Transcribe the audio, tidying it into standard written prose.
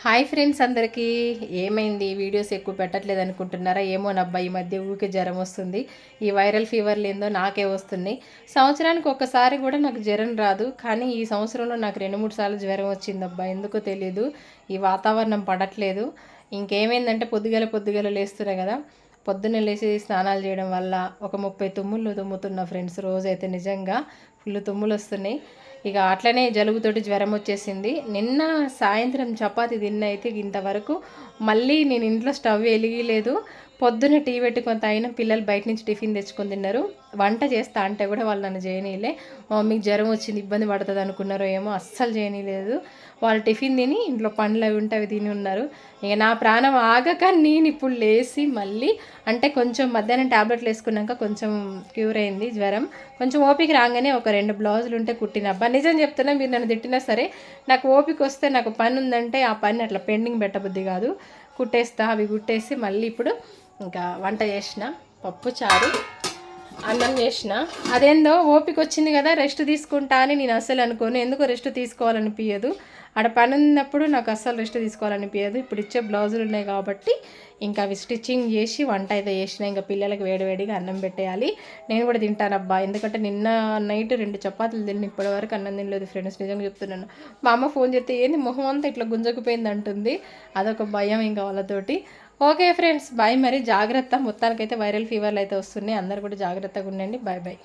Hi friends అందరికీ. ఏమైంది videos ఎక్కువ పెట్టట్లేదు అనుకుంటున్నారా? ఏమోనబ్బా, ఈ మధ్య ఊరికే జ్వరం వస్తుంది. ఈ వైరల్ ఫీవర్లు ఏందో నాకే వస్తున్నాయి. సంవత్సరానికి ఒక్కసారి కూడా నాకు జ్వరం రాదు, కానీ ఈ సంవత్సరంలో నాకు 2-3 సార్లు జ్వరం వచ్చిందబ్బా. ఎందుకో తెలీదు, ఈ వాతావరణం పడట్లేదు. ఇంకేమైందంటే పొద్దుగల లేస్తున్నా కదా, పొద్దున్నే లేచి స్నానాలు చేయడం వల్ల ఒక 30 తుమ్ములు తుమ్ముతున్నా ఫ్రెండ్స్. రోజైతే నిజంగా ఫుల్ తుమ్ములు వస్తున్నాయి. ఇక అట్లనే జలుబుతోటి జ్వరం వచ్చేసింది. నిన్న సాయంత్రం చపాతి తిన్న అయితే ఇంతవరకు మళ్ళీ నేను ఇంట్లో స్టవ్ వెలిగిలేదు. పొద్దున్న టీ పెట్టుకొని తాగిన. పిల్లలు బయట నుంచి టిఫిన్ తెచ్చుకొని తిన్నారు. వంట చేస్తా అంటే కూడా వాళ్ళు నన్ను చేయనీయలే. మమ్మీకి జ్వరం వచ్చింది, ఇబ్బంది పడుతుంది అనుకున్నారో ఏమో, అస్సలు చేయనీయలేదు. వాళ్ళు టిఫిన్ తిని ఇంట్లో పండ్లు అవి ఉంటే అవి తిని ఉన్నారు. ఇక నా ప్రాణం ఆగక నేను ఇప్పుడు లేచి మళ్ళీ అంటే కొంచెం మధ్యాహ్నం ట్యాబ్లెట్లు వేసుకున్నాక కొంచెం క్యూర్ అయింది జ్వరం. కొంచెం ఓపిక రాగానే ఒక 2 బ్లౌజులు ఉంటే కుట్టినబ్బా. నిజం చెప్తున్నా, మీరు నన్ను తిట్టినా సరే నాకు ఓపిక వస్తే, నాకు పని ఉందంటే ఆ పని అట్లా పెండింగ్ పెట్టబుద్ధి కాదు, కుట్టేస్తా. అవి కుట్టేసి మళ్ళీ ఇప్పుడు ఇంకా వంట చేసిన, పప్పు చారు అన్నం చేసిన. అదేందో ఓపిక వచ్చింది కదా రెస్ట్ తీసుకుంటా అని నేను అస్సలు అనుకోను. ఎందుకు రెస్ట్ తీసుకోవాలనిపించదు, ఆడ పని ఉన్నప్పుడు నాకు అస్సలు రెస్ట్ తీసుకోవాలనిపించదు. ఇప్పుడు ఇచ్చే బ్లౌజులు ఉన్నాయి కాబట్టి ఇంకా అవి స్టిచ్చింగ్ చేసి వంట అయితే చేసిన. ఇంకా పిల్లలకి వేడివేడిగా అన్నం పెట్టేయాలి. నేను కూడా తింటానబ్బా, ఎందుకంటే నిన్న నైట్ 2 చపాతీలు తిని ఇప్పటి వరకు అన్నం తినలేదు ఫ్రెండ్స్. నిజంగా చెప్తున్నాను. మా అమ్మ ఫోన్ చేస్తే ఏంది మొహం అంతా ఇట్లా గుంజకపోయింది అంటుంది. అదొక భయం ఇంకా వాళ్ళతోటి. Okay friends, bye. మరి జాగ్రత్త. మొత్తానికైతే వైరల్ ఫీవర్లు అయితే వస్తున్నాయి, అందరు కూడా జాగ్రత్తగా ఉండండి. Bye bye.